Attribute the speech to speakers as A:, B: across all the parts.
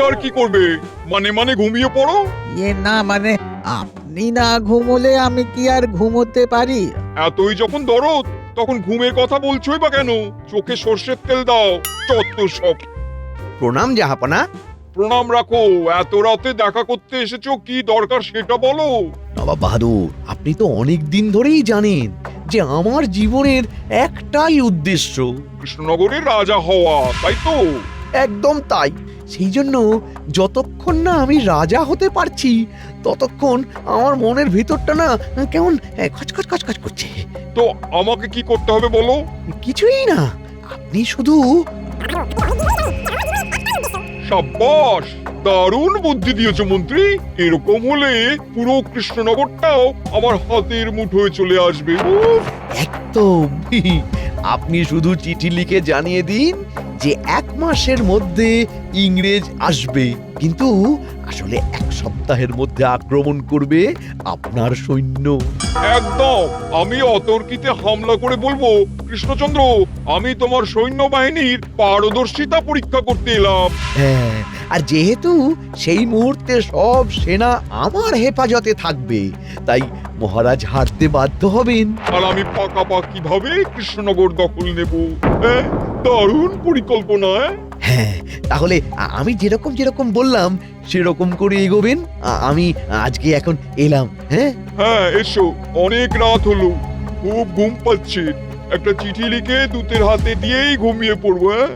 A: আর কি করবে? মানে মানে ঘুমিয়ে পড়ো।
B: না মানে আপনি না ঘুমোলে আমি কি আর ঘুমোতে পারি?
A: এতই যখন দরদ, তখন ঘুমের কথা বলছোই বা কেন? চোখে সর্ষের তেল দাও, চত্ব সব।
C: প্রণাম জাহাপনা।
A: প্রণাম রাখো। এত রাতে দেখা করতে এসেছো, কি দরকার সেটা বলো।
C: নবাব বাহাদুর, আপনি তো অনেক দিন ধরেই জানেন যে আমার জীবনের একটাই উদ্দেশ্য।
A: কৃষ্ণনগরের রাজা হওয়া, তাই তো?
C: একদম তাই। সেই জন্য যতক্ষণ না আমি রাজা হতে পারছি ততক্ষণ আমার মনের ভিতরটা না কেমন খচখচ খচখচ করছে।
A: তো আমাকে কি করতে হবে বলো?
C: কিছুই না, আপনি শুধু
A: সাব্বাস, দারুণ বুদ্ধি দিয়েছো মন্ত্রী। এরকম হলে পুরো কৃষ্ণনগরটাও আমার হাতের মুঠোয় চলে আসবে। উফ!
C: একদম আপনি শুধু চিঠি লিখে জানিয়ে দিন যে 1 মাসের মধ্যে ইংরেজ আসবে, কিন্তু আসলে 1 সপ্তাহের মধ্যে আক্রমণ করবে আপনার সৈন্য।
A: একদম। আমি অতর্কিতে হামলা করে বলবো, কৃষ্ণচন্দ্র, আমি তোমার সৈন্যবাহিনীর পারদর্শিতা পরীক্ষা করতে এলাম।
C: হ্যাঁ, আর যেহেতু সেই মুহূর্তে সব সেনা আমার হেফাজতে থাকবে, তাই মহারাজ হারতে বাধ্য হবেন।
A: আর আমি পাকাপাকি ভাবে কৃষ্ণনগর দখল নেব। হ্যাঁ, দারুণ পরিকল্পনা।
C: হ্যাঁ, তাহলে আমি যেরকম যেরকম বললাম সেরকম করে এগোবেন। আমি আজকে এখন এলাম। হ্যাঁ
A: হ্যাঁ, এসো। অনেক রাত হলো, খুব ঘুম পাচ্ছে। একটা চিঠি লিখে দূতের হাতে দিয়েই ঘুমিয়ে পড়বো। হ্যাঁ,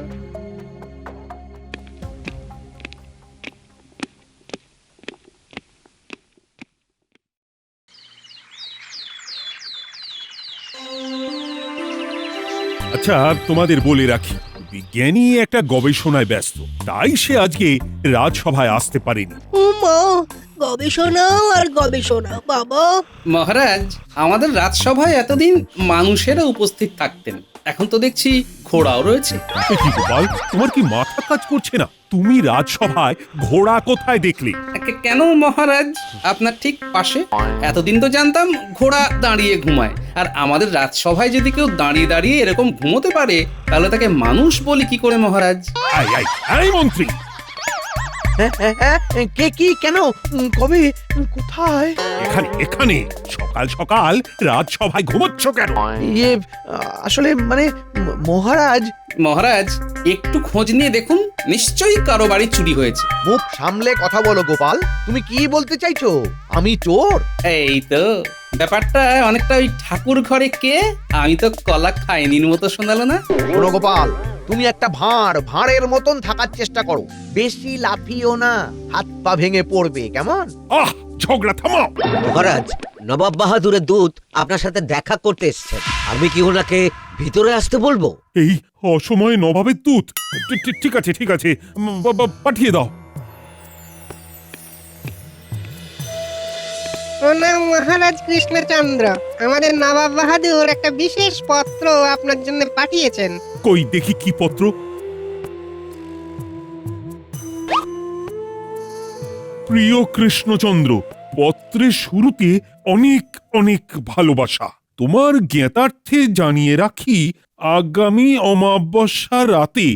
D: আচ্ছা, তোমাদের বলে রাখি, বিজ্ঞানী একটা গবেষণায় ব্যস্ত, তাই সে আজকে রাজসভায় আসতে পারেনি।
E: মা, গবেষণা আর গবেষণা বাবা।
F: মহারাজ, আমাদের রাজসভায় এতদিন মানুষেরা উপস্থিত থাকতেন, এখন তো দেখছি ঘোড়াও রয়েছে।
D: এ কি গোপাল, তোমার কি মাথা কাজ করছে না? তুমি রাজসভায় ঘোড়া কোথায় দেখলে?
F: কেন মহারাজ? আপনার ঠিক পাশে। এতদিন তো জানতাম ঘোড়া দাঁড়িয়ে ঘুমায়, আর আমাদের রাজসভায় যদি কেউ দাঁড়িয়ে দাঁড়িয়ে এরকম ঘুমোতে পারে তাহলে তাকে মানুষ বলি কি করে মহারাজ?
D: এই মন্ত্রী,
C: কে, কি, কেন, কবে, কোথায়?
D: এখানে এখানে সকাল সকাল রাজসভায় ঘুমোচ্ছ কেন?
C: ইয়ে, আসলে মানে মহারাজ।
F: মহারাজ, একটু খোঁজ নিয়ে দেখুন, নিশ্চয়ই কারো বাড়ি চুরি হয়েছে।
C: মুখ সামলে কথা বলো গোপাল, তুমি কি বলতে চাইছো? আমি চোর?
F: এই তো ব্যাপারটা অনেকটা ওই ঠাকুর ঘরে কে আমি তো কলা খাইনির মতো শোনালো না?
C: শোনো গোপাল, তুমি একটা ভাঁড়ের মতন থাকার চেষ্টা করো। বেশি লাফিও না, হাত পা ভেঙে পড়বে, কেমন?
D: আহ, ঝগড়া থামাও।
G: মহারাজ, নবাব বাহাদুরের দূত আপনার সাথে দেখা করতে এসেছেন। আমি কি ওনাকে ভিতরে আসতে বলবো?
D: এই অসময়ে নবাবের দূত? ঠিক আছে ঠিক আছে, পাঠিয়ে দাও।
H: প্রণাম মহারাজ কৃষ্ণচন্দ্র। আমাদের নবাব বাহাদুর একটা বিশেষ পত্র আপনার জন্য পাঠিয়েছেন।
D: কই দেখি কি পত্র। প্রিয় কৃষ্ণচন্দ্র, পত্রের শুরুতে অনেক অনেক ভালোবাসা। তোমার জ্ঞাতার্থে জানিয়ে রাখি, আগামী অমাবস্যা রাতে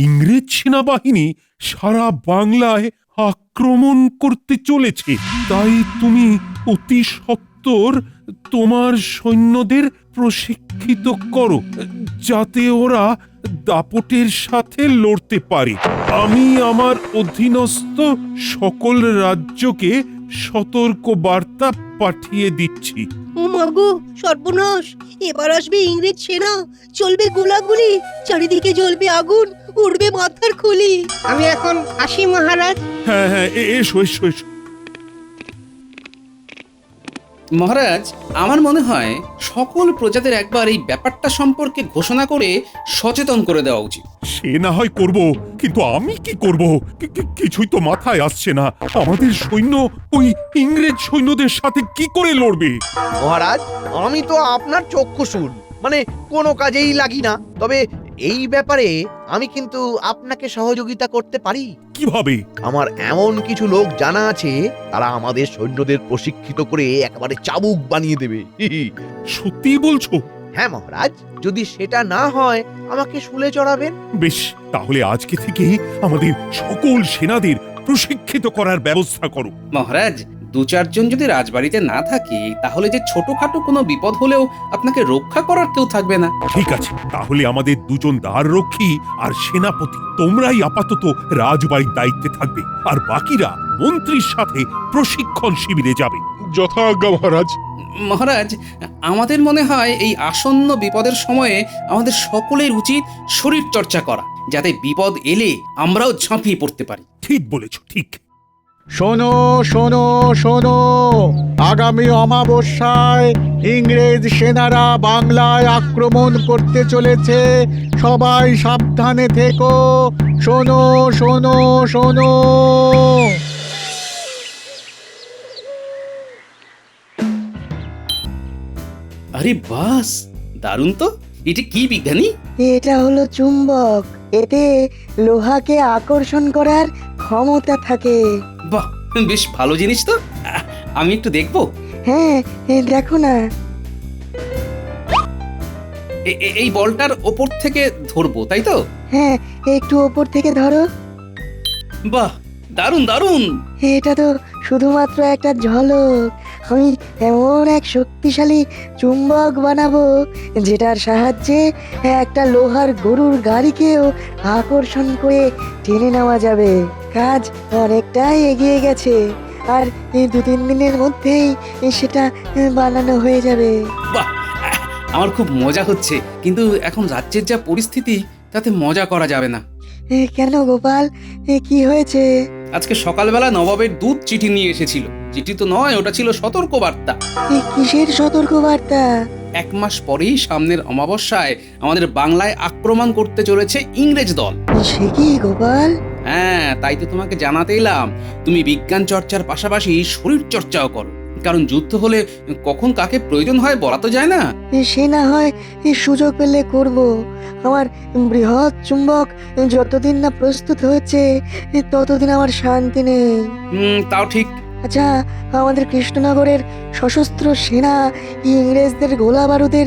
D: ইংরেজ সেনাবাহিনী সারা বাংলায় আক্রমণ করতে চলেছে। তাই তুমি অতি সত্বর তোমার সৈন্যদের প্রশিক্ষিত করো, যাতে ওরা দাপটের সাথে লড়তে পারে। আমি আমার অধীনস্থ সকল রাজ্যকে সতর্ক বার্তা পাঠিয়ে দিচ্ছি।
E: ও মাগো, সর্বনাশ! এবার আসবে ইংরেজ সেনা, চলবে গোলাগুলি, চারিদিকে জ্বলবে আগুন, উড়বে মাথার খুলি।
H: আমি এখন আসি মহারাজ।
D: হ্যাঁ হ্যাঁ, এসো এসো এসো।
F: মহারাজ, আমার মনে হয় সকল প্রজাদের একবার এই ব্যাপারটা সম্পর্কে ঘোষণা করে সচেতন করে দেওয়া উচিত।
D: সে না হয় করব, কিন্তু আমি কি করব? কিছুই তো মাথায় আসছে না। আমাদের সৈন্য ওই ইংরেজ সৈন্যদের সাথে কি করে লড়বে?
C: মহারাজ, আমি তো আপনার চক্ষুশূল, মানে কোনো কাজেই লাগি না। তবে এই ব্যাপারে আমি কিন্তু আপনাকে সহযোগিতা করতে পারি।
D: কিভাবে?
C: আমার এমন কিছু লোক জানা আছে, তারা আমাদের সৈন্যদের প্রশিক্ষিত করে একেবারে চাবুক বানিয়ে দেবে।
D: সত্যি বলছো?
C: হ্যাঁ মহারাজ, যদি সেটা না হয় আমাকে শুলে চড়াবেন।
D: বেশ, তাহলে আজকে থেকে আমাদের সকল সেনাদের প্রশিক্ষিত করার ব্যবস্থা করো।
F: মহারাজ, 2-4 জন যদি রাজবাড়িতে না থাকি তাহলে যে ছোটখাটো কোনো বিপদ হলেও আপনাকে রক্ষা করার কেউ থাকবে না।
D: ঠিক আছে, তাহলে আমাদের 2 জন দ্বাররক্ষী আর সেনাপতি তোমরাই আপাতত রাজবাড়ির দায়িত্বে থাকবে, আর বাকিরা মন্ত্রীর সাথে প্রশিক্ষণ শিবিরে যাবে।
A: যথাজ্ঞা মহারাজ।
F: মহারাজ, আমাদের মনে হয় এই আসন্ন বিপদের সময়ে আমাদের সকলের উচিত শরীর চর্চা করা, যাতে বিপদ এলে আমরাও ঝাঁপিয়ে পড়তে পারি।
D: ঠিক বলেছ, ঠিক।
B: শোনো শোনো শোনো, আগামী অমাবস্যায় ইংরেজ সেনারা বাংলায় আক্রমণ করতে চলেছে। সবাই সাবধানে থেকো। শোনো শোনো শোনো।
F: আরে বাস, দারুণ তো! এটা কি বিজ্ঞানী?
I: এটা হলো চুম্বক। এতে লোহাকে আকর্ষণ করার ক্ষমতা থাকে।
F: বাহ, বেশ ভালো জিনিস তো। আমি একটু দেখবো।
I: হ্যাঁ, দেখো না।
F: এই বলটার ওপর থেকে ধরবো, তাই তো?
I: হ্যাঁ, একটু ওপর থেকে ধরো।
F: বাহ, দারুণ দারুণ!
I: এটা তো শুধুমাত্র একটা ঝলক। আমি এমন এক শক্তিশালী চুম্বক বানাবো যেটার সাহায্যে একটা লোহার গরুর গাড়িকেও আকর্ষণ করে টেনে নেওয়া যাবে। কাজ অনেকটাই এগিয়ে গেছে, আর এই 2-3 দিনের মধ্যেই সেটা বানানো হয়ে যাবে।
F: বাহ, আমার খুব মজা হচ্ছে, কিন্তু এখন রাজ্যের যা পরিস্থিতি তাতে মজা করা যাবে না।
I: কেন গোপাল, কি হয়েছে?
F: আজকে সকালবেলা নবাবের দূত চিঠি নিয়ে এসেছিল। চিঠি তো নয়, ওটা ছিল সতর্কবার্তা।
I: কিসের সতর্কবার্তা?
F: 1 মাস পরেই সামনের অমাবস্যায় আমাদের বাংলায় আক্রমণ করতে চলেছে ইংরেজ দল।
I: সে কি গোপাল?
F: হ্যাঁ, তাই তো তোমাকে জানাতে এলাম। তুমি বিজ্ঞান চর্চার পাশাপাশি শরীর চর্চাও করো, কারণ যুদ্ধ হলে কখন কাকে প্রয়োজন হয় বলা তো যায় না।
I: সে না হয় সুযোগ পেলে করব। আমার বৃহৎ চুম্বক যতদিন না প্রস্তুত হচ্ছে ততদিন আমার শান্তি নেই।
F: তাও ঠিক।
I: আচ্ছা, আমাদের কৃষ্ণনগরের সশস্ত্র সেনা ইংরেজদের গোলা বারুদের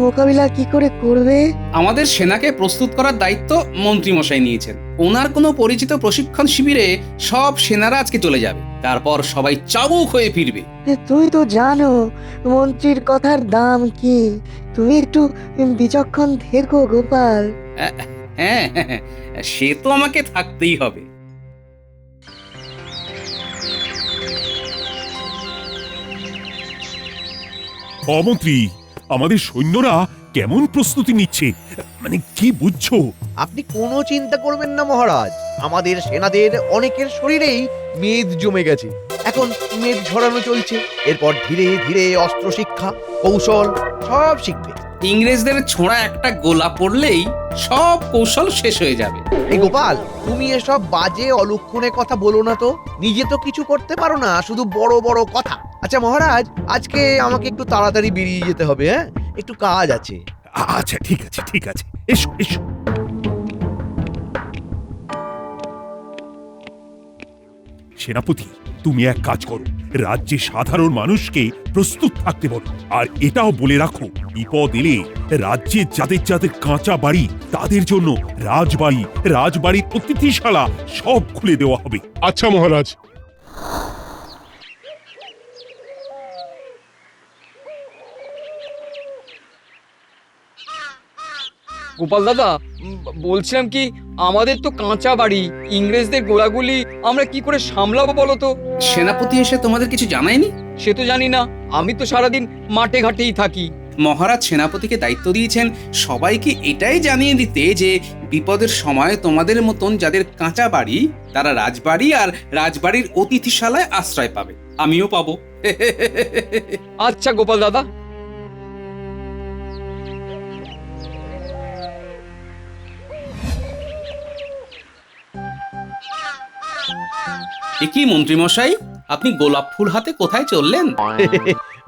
I: মোকাবিলা কি করে করবে?
F: আমাদের সেনাকে প্রস্তুত করার দায়িত্ব মন্ত্রী মশাই নিয়েছেন। ওনার কোনো পরিচিত প্রশিক্ষণ শিবিরে সব সেনারা আজকে চলে যাবে, তারপর সবাই চাবুক হয়ে ফিরবে।
I: তুমি তো জানো মন্ত্রীর কথার দাম কি। তুমি একটু বিচক্ষণ থেকো গোপাল।
F: হ্যাঁ, সে তো আমাকে থাকতেই হবে।
D: মন্ত্রী, আমাদের সৈন্যরা কেমন প্রস্তুতি নিচ্ছে, মানে কি বুঝছো?
C: আপনি কোনো চিন্তা করবেন না মহারাজ, আমাদের সেনাদের অনেকের শরীরেই মেদ জমে গেছে। এখন মেদ ঝরানো চলছে, এরপর ধীরে ধীরে অস্ত্র শিক্ষা, কৌশল সব শিখবে।
F: ইংরেজদের ছোঁড়া একটা গোলা পড়লেই সব কৌশল শেষ হয়ে যাবে।
C: এই গোপাল, তুমি এসব বাজে অলক্ষণে কথা বলো না তো। নিজে তো কিছু করতে পারো না, শুধু বড় বড় কথা। আচ্ছা মহারাজ, আজকে আমাকে একটু তাড়াতাড়ি বেরিয়ে যেতে হবে। হ্যাঁ, একটু কাজ আছে।
D: আচ্ছা ঠিক আছে, ঠিক আছে, এসো এসো। সেনাপতি, তুমি এক কাজ করো, রাজ্যে সাধারণ মানুষকে প্রস্তুত থাকতে বলো, আর এটাও বলে রাখো বিপদ এলে রাজ্যে যাদের যাদের কাঁচা বাড়ি তাদের জন্য রাজবাড়ির অতিথিশালা সব খুলে দেওয়া হবে।
A: আচ্ছা মহারাজ।
J: গোপাল দাদা, বলছিলাম কি, আমাদের তো কাঁচা বাড়ি, ইংরেজদের গোলাগুলি আমরা কি করে সামলাবো বলো তো?
F: সেনাপতি এসে তোমাদের কিছু জানায়নি?
J: সে তো জানি না, আমি তো সারাদিন মাঠে ঘাটেই থাকি।
F: মহারাজ সেনাপতিকে দায়িত্ব দিয়েছেন সবাইকে এটাই জানিয়ে দিতে যে বিপদের সময় তোমাদের মতন যাদের কাঁচা বাড়ি তারা রাজবাড়ি আর রাজবাড়ির অতিথিশালায় আশ্রয় পাবে। আমিও পাবো।
J: আচ্ছা গোপাল দাদা।
F: এ কি মন্ত্রী মশাই, আপনি গোলাপ ফুল হাতে কোথায় চললেন?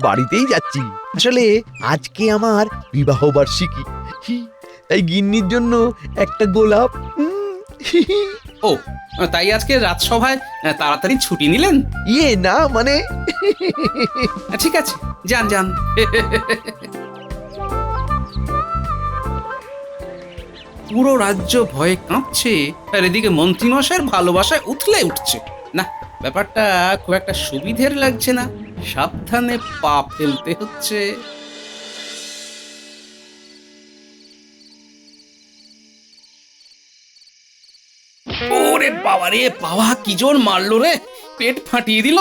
C: বাড়িতেই যাচ্ছি। আসলে আজকে আমার বিবাহ বার্ষিকী, তাই গিন্নির জন্য একটা গোলাপ।
F: ও, তাই আজকে রাজসভায় তাড়াতাড়ি ছুটি নিলেন?
C: ইয়ে না, মানে
F: ঠিক আছে, যান যান। পুরো রাজ্য ভয়ে কাঁপছে আর এদিকে মন্ত্রীমশাইয়ের ভালোবাসায় উথলে উঠছে। না, ব্যাপারটা খুব একটা সুবিধের লাগছে না। সাবধানে পা ফেলতে হচ্ছে। ওরে বাবারে, বাবা কি জোর মারলো রে, পেট ফাটিয়ে দিল।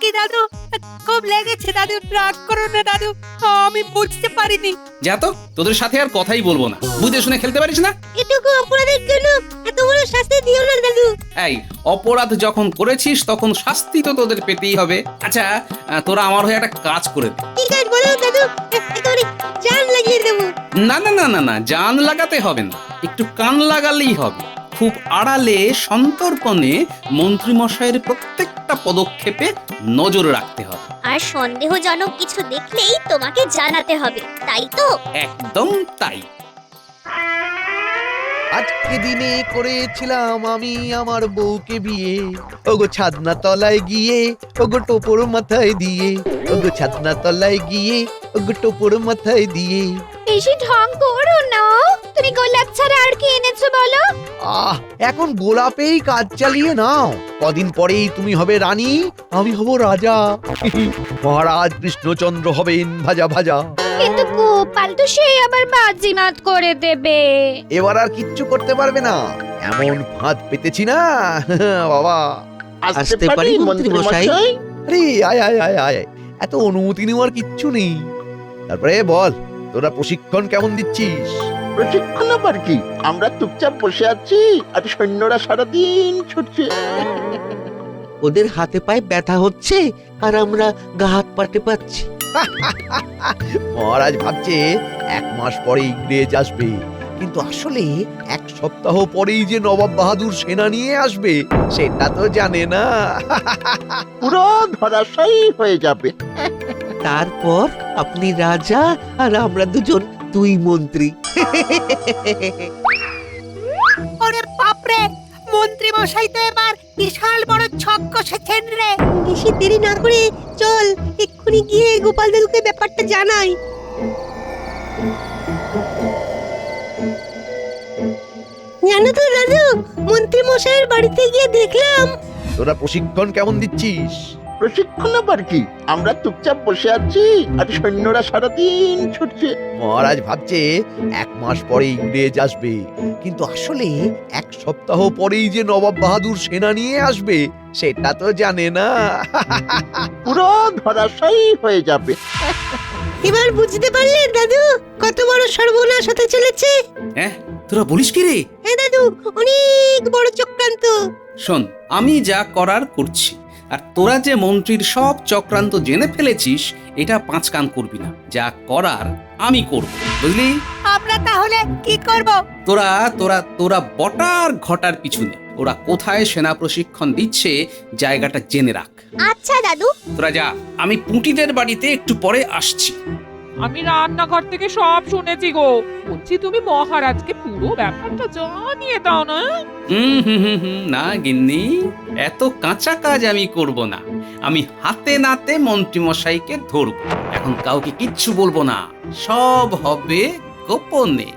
E: কি দাদু, খুব লেগেছে দাদু, রাগ করো না দাদু, আমি বুঝতে পারিনি।
F: যা তো, তোদের সাথে আর কথাই বলবো না। বুঝে শুনে খেলতে পারিস না?
E: এটুকু অপরাধের জন্য এত বড় শাস্তি দিও না দাদু।
F: এই, অপরাধ যখন করেছিস তখন শাস্তি তো তোদের পেতেই হবে। আচ্ছা, তোরা আমার হয়ে একটা কাজ করে দে।
E: ঠিক আছে বলো দাদু, একেবারে জান লাগিয়ে দেবো।
F: না না না না না, জান লাগাতে হবে না, একটু কান লাগালেই হবে। খুব আড়ালে সন্তর্পণে মন্ত্রীমশাইয়ের প্রত্যেকটা পদক্ষেপে নজর রাখতে হবে।
K: আর সন্দেহজনক কিছু দেখলেই তোমাকে জানাতে হবে, তাই তো?
F: একদম তাই।
C: আজকে দিনে করেছিলাম আমি আমার বউকে বিয়ে, ওগো ছাদনা তলায় গিয়ে, ওগো টোপর মাথায় দিয়ে, ওগো ছাদনা তলায় গিয়ে, ওগো টোপর মাথায় দিয়ে।
K: বেশি ঢং করো না, তুমি গোলাপ ছাড়া আর কি এনেছো বলো?
C: এখন গোলাপেই কাজ চালিয়ে নাও, কদিন পরেই তুমি হবে রানী, আমি হব রাজা। মহারাজ কৃষ্ণচন্দ্র হবেন ভাজা ভাজা।
K: কিন্তু গোপাল তো সে আবার বাজিমাত করে দেবে।
C: এবার আর কিচ্ছু করতে পারবে না, এমন ফাঁদ পেতেছি না বাবা।
G: আসতে পারি মন্ত্রী মশাই?
C: আরে আয় আয় আয় আয়, এত অনুমতি নেওয়ার কিচ্ছু নেই। তারপরে বল, তোরা প্রশিক্ষণ কেমন দিচ্ছিস?
L: প্রশিক্ষণ আবার কি, আমরা চুপচাপ বসে আছি আর সৈন্যরা সারাদিন ছুটছে।
G: ওদের হাতে পায়ে ব্যথা হচ্ছে আর আমরা গা হাত পাতে পাচ্ছি।
C: মহারাজ ভাবছে 1 মাস পরে ইংরেজ আসবে, কিন্তু আসলে 1 সপ্তাহ পরেই যে নবাব বাহাদুর সেনা নিয়ে আসবে সেটা তো জানে না।
L: পুরো ধরাশায়ী হয়ে যাবে।
G: তারপর আপনি রাজা আর আমরা দুজন দুই মন্ত্রী।
E: ওরে বাপরে, মন্ত্রী মশাই তো এবার বিশাল বড় ছক কষেছেন রে। বেশি দেরি না করে চল এক্ষুনি গিয়ে গোপাল দাদুকে ব্যাপারটা জানাই। জানো তো দাদু, মন্ত্রী মশাইয়ের বাড়িতে গিয়ে দেখলাম।
C: তোরা প্রশিক্ষণ কেমন দিচ্ছিস?
L: প্রশিক্ষণ আবার কি, আমরা চুপচাপ বসে আছি আর সৈন্যরা সারাদিন ছুটছে।
C: মহারাজ ভাবছে 1 মাস পরে ইংরেজ আসবে, কিন্তু আসলে 1 সপ্তাহ পরেই যে নবাব বাহাদুর সেনা নিয়ে আসবে সেটা তো জানে না।
L: পুরো ধরাশায়ী হয়ে যাবে।
E: এবার বুঝতে পারলে দাদু কত বড় সর্বনাশ হতে চলেছে?
F: হ্যাঁ, তোরা বলিস কি রে?
E: হ্যাঁ দাদু, অনেক বড় চক্রান্ত।
F: শোন, আমি যা করার করছি, আর তোরা যে মন্ত্রীর সব চক্রান্ত জেনে ফেলেছিস এটা 5 কান করবি না। যা করার আমি করব, বুঝলি?
E: আমরা তাহলে কি করব?
F: তোরা তোরা তোরা বটার ঘটার পিছনে ওরা কোথায় সেনা প্রশিক্ষণ দিচ্ছে জায়গাটা জেনে রাখ।
K: আচ্ছা দাদু।
F: তোরা যা, আমি পুঁটিদের বাড়িতে একটু পরে আসছি।
M: আমি রান্নাঘর থেকে সব শুনেছি গো। বলছি তুমি মহারাজকে পুরো ব্যাপারটা জানিয়ে দাও না।
F: না গিন্নি, এত কাঁচা কাজ আমি করব না। আমি হাতে নাতে মন্ত্রীমশাইকে ধরব। এখন কাউকে কিচ্ছু বলবো না, সব হবে গোপনে।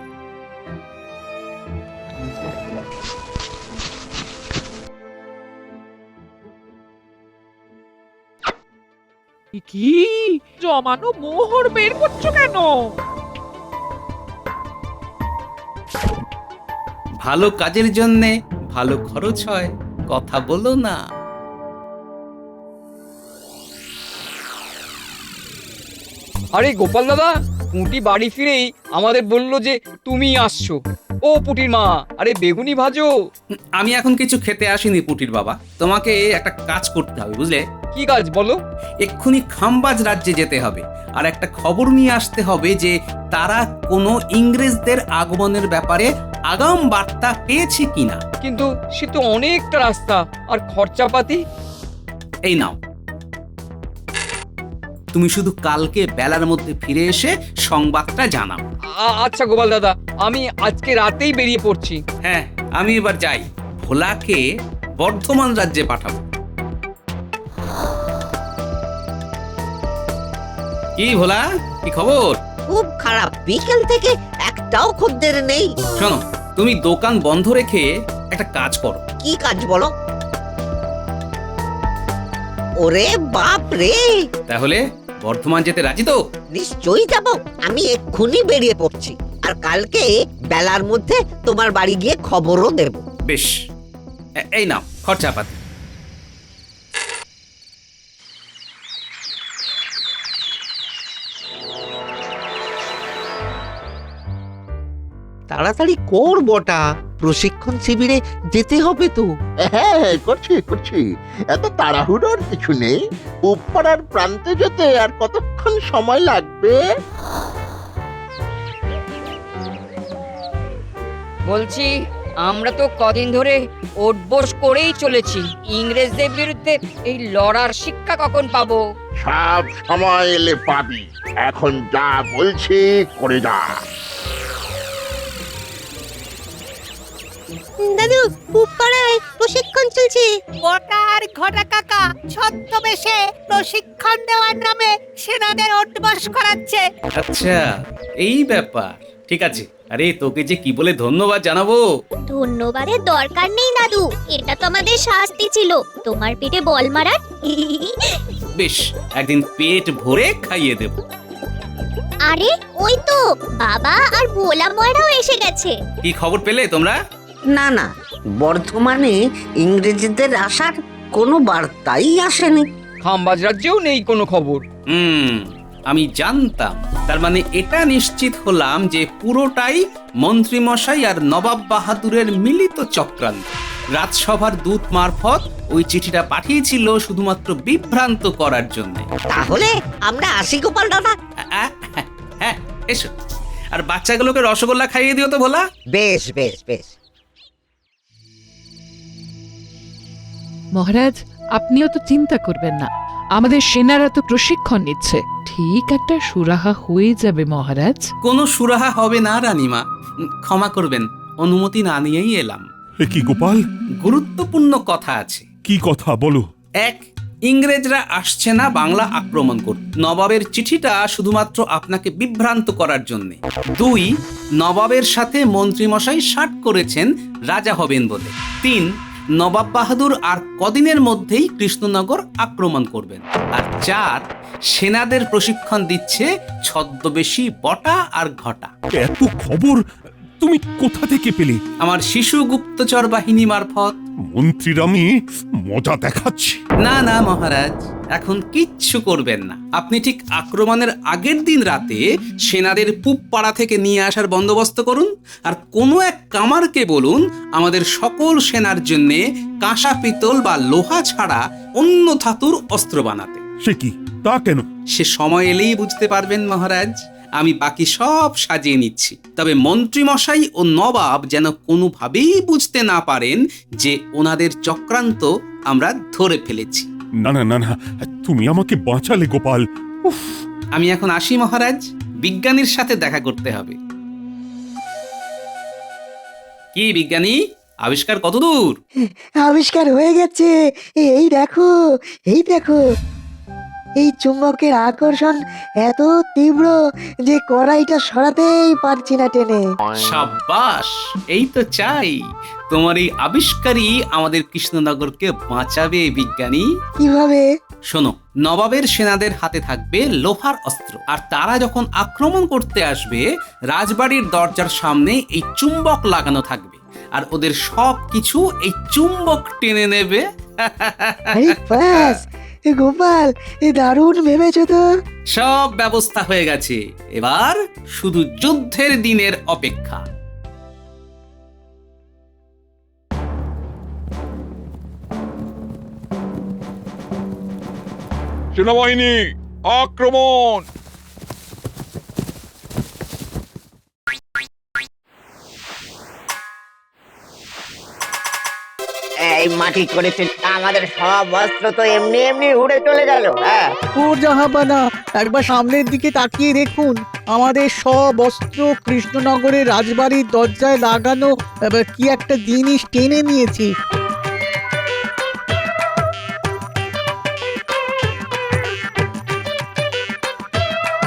M: কি জমানো মোহর বের করছো কেন?
F: ভালো কাজের জন্যে ভালো খরচ হয়, কথা বলো না।
J: আরে গোপাল দাদা, পুঁটি বাড়ি ফিরেই আমাদের বললো যে তুমি আসছো। ও পুটির মা, আরে বেগুনি ভাজো।
F: আমি এখন কিছু খেতে আসিনি পুটির বাবা, তোমাকে একটা কাজ করতে হবে, বুঝলে?
J: কি কাজ বলো?
F: এক্ষুনি খামবাজ রাজ্যে যেতে হবে আর একটা খবর নিয়ে আসতে হবে যে তারা কোনো ইংরেজদের আগমনের ব্যাপারে আগাম বার্তা পেয়েছে কিনা।
J: কিন্তু সে তো অনেকটা রাস্তা, আর খরচাপাতি।
F: এই নাও, তুমি শুধু কালকে বেলার মধ্যে ফিরে এসে সংবাদটা জানাও।
J: আচ্ছা গোপাল দাদা, আমি আজকে রাতেই বেরিয়ে পড়ছি।
F: হ্যাঁ, আমি এবার যাই, ভোলাকে বর্ধমান রাজ্যে পাঠাবো। কি ভোলা, কি খবর?
G: খুব খারাপ, বিকেল থেকে এক একটাও খদ্দের নেই।
F: শোনো, তুমি দোকান বন্ধ রেখে একটা কাজ করো।
G: কি কাজ বলো? ওরে বাপ রে!
F: তাহলে বর্ধমান যেতে রাজি তো?
G: নিশ্চয়ই যাব। আমি এক্ষুনি বেরিয়ে পড়ছি, আর কালকে বেলার মধ্যে তোমার বাড়ি গিয়ে খবরও দেব।
F: বেশ, এই নাও খরচাপাতি।
G: তাড়াতাড়ি কর বটা, প্রশিক্ষণ শিবিরে যেতে হবে তো।
L: হ্যাঁ হ্যাঁ, করছি করছি। এত তাড়াহুড়োর কিছু নেই। উপপাড়ার প্রান্তে যেতে আর কতক্ষণ সময় লাগবে?
J: বলছি আমরা তো কদিন ধরে ওঠবোস করেই চলেছি, ইংরেজদের বিরুদ্ধে এই লড়ার শিক্ষা কখন পাবো?
L: সব সময় এলে পাবি। এখন যা বলছি করে যা।
E: দাদু, উপপাড়ায় প্রশিক্ষণ চলছে। গোটা আর ঘটা কাকা ছদ্মবেশে প্রশিক্ষণ দেওয়ার নামে সেনাদের উঠবস করাচ্ছে।
F: আচ্ছা, এই ব্যাপার। ঠিক আছে। আরে তোকে যে কি বলে ধন্যবাদ জানাবো।
K: ধন্যবাদের দরকার নেই দাদু, এটা তো আমাদের শাস্তি ছিল তোমার পেটে বল মারার।
F: বেশ, একদিন পেট ভরে খাইয়ে দেব।
K: আরে ওই তো বাবা আর ভোলা ময়রাও এসে গেছে।
F: কি খবর পেলে তোমরা?
G: না না, বর্ধমানে ইংরেজদের আসার কোনো বার্তাই আসেনি।
J: খাম্বাজ রাজ্যেও নেই কোনো খবর।
F: আমি জানতাম। তার মানে এটা নিশ্চিত হলাম যে পুরোটাই মন্ত্রী মশাই আর নবাব বাহাদুরের মিলিত চক্রান্ত। রাজসভার দূত মারফত ওই চিঠিটা পাঠিয়েছিল শুধুমাত্র বিভ্রান্ত করার জন্য।
G: তাহলে আমরা আসি গোপাল দাদা।
F: হ্যাঁ, এসো। আর বাচ্চাগুলোকে রসগোল্লা খাইয়ে দিও তো ভোলা।
G: বেশ বেশ বেশ।
M: মহারাজ, আপনিও তো চিন্তা করবেন না, আমাদের সেনারা তো প্রশিক্ষণ নিচ্ছে, ঠিক একটা সুরাহা হয়ে যাবে মহারাজ।
F: কোনো সুরাহা হবে না রানীমা, ক্ষমা করবেন, অনুমতি না নিয়েই এলাম।
D: কি গোপাল?
F: গুরুত্বপূর্ণ কথা আছে।
D: কি কথা বলো?
F: এক, ইংরেজরা আসছে না বাংলা আক্রমণ করতে। নবাবের চিঠিটা শুধুমাত্র আপনাকে বিভ্রান্ত করার জন্য। দুই, নবাবের সাথে মন্ত্রীমশাই ষাট করেছেন রাজা হবেন বলে। তিন, নবাব বাহাদুর আর কদিনের মধ্যেই কৃষ্ণনগর আক্রমণ করবেন। আর চার, সেনাদের প্রশিক্ষণ দিচ্ছে ছদ্মবেশী বটা আর ঘটা।
D: এত খবর তুমি কোথা থেকে পেলে?
F: আমার শিশু গুপ্তচর বাহিনী মারফত।
D: মন্ত্রীর আমি মজা দেখাচ্ছি।
F: না না মহারাজ, এখন কিচ্ছু করবেন না। আপনি ঠিক আক্রমণের আগের দিন রাতে সেনাদের পূব পাড়া থেকে নিয়ে আসার বন্দোবস্ত করুন, আর কোনো এক কামারকে বলুন আমাদের সকল সেনার জন্য কাঁসা পিতল বা লোহা ছাড়া অন্য ধাতুর অস্ত্র বানাতে।
D: সে কি, তা কেন?
F: সে সময় এলেই বুঝতে পারবেন মহারাজ। আমি বাকি সব সাজিয়ে নিচ্ছি, তবে মন্ত্রী মশাই ও নবাব যেন কোনোভাবেই বুঝতে না পারেন যে ওনাদের চক্রান্ত আমরা ধরে ফেলেছি।
D: না না না না, তুমি আমাকে বাঁচালে গোপাল। উফ!
F: আমি এখন আসি মহারাজ, বিজ্ঞানীর সাথে দেখা করতে হবে। কি বিজ্ঞানী, আবিষ্কার কতদূর?
I: আবিষ্কার হয়ে গেছে। এই দেখো, এই দেখো, এই চুম্বকের আকর্ষণ এত তীব্র যে কড়াইটা সরাতেই পারছি না টেনে।
F: সাব্বাস, এই তো চাই। তোমার এই আবিষ্কারই আমাদের কৃষ্ণনগরকে বাঁচাবে বিজ্ঞানী।
I: কিভাবে?
F: শোনো, নবাবের সেনাদের হাতে থাকবে লোহার অস্ত্র, আর তারা যখন আক্রমণ করতে আসবে রাজবাড়ির দরজার সামনে এই চুম্বক লাগানো থাকবে, আর ওদের সব কিছু এই চুম্বক টেনে নেবে।
I: আরে বাস, গোপাল, দারুণ ভেবেছো তো।
F: সব ব্যবস্থা হয়ে গেছে, এবার শুধু যুদ্ধের দিনের অপেক্ষা।
A: সেনাবাহিনী আক্রমণ!
L: এই মাটি করেছে, আমাদের সব অস্ত্র তো এমনি এমনি উড়ে চলে গেল। হ্যাঁ,
B: ও জাহাপানা, একবার সামনের দিকে তাকিয়ে দেখুন, আমাদের সব অস্ত্র কৃষ্ণনগরের রাজবাড়ির দরজায় লাগানো কি একটা জিনিস টেনে নিয়েছি।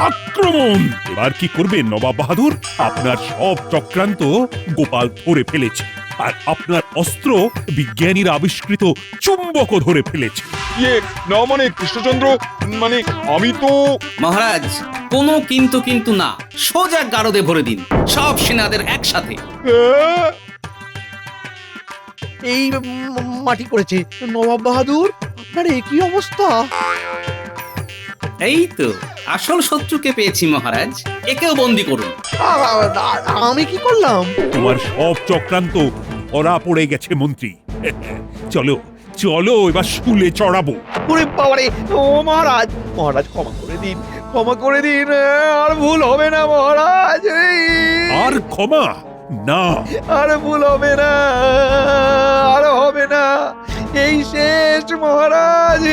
D: আক্রমণ! কেমন? এবার কি করবেন নবাব বাহাদুর? আপনার সব চক্রান্ত গোপাল ধরে ফেলেছে, আর আপনার অস্ত্র বিজ্ঞানীর আবিষ্কৃত চুম্বকও ধরে ফেলেছে।
A: ইয়ে না মানে কৃষ্ণচন্দ্র, মানে আমি তো
F: মহারাজ কোনো কিন্তু কিন্তু না, সোজা গারদে ভরে দিন সব সেনাদের একসাথে।
A: আহ,
C: এই মাটি করেছে নবাব বাহাদুর, আপনার একই অবস্থা।
F: এই তো আসল শত্রুকে পেয়েছি মহারাজ, একেও বন্দি করুন।
C: আমি কি করলাম?
D: তোমার সব চক্রান্ত ধরা পড়ে গেছে মন্ত্রী। চলো চলো এবার শুলে চড়াবো।
C: ওরে বাবারে, ও মহারাজ, মহারাজ ক্ষমা করে দিন, ক্ষমা করে দিন, আর ভুল হবে না মহারাজ।
D: আর ক্ষমা না।
C: আর ভুল হবে না, আর হবে না, এই শেষ মহারাজ।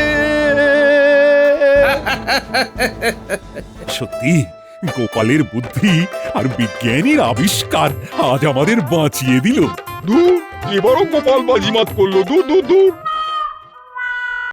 D: সত্যি গোপালের বুদ্ধি আর বিজ্ঞানীর আবিষ্কার আজ আমাদের বাঁচিয়ে দিল।
A: দূর, এবারও গোপাল বাজিমাত করলো। দূর দূর দূর।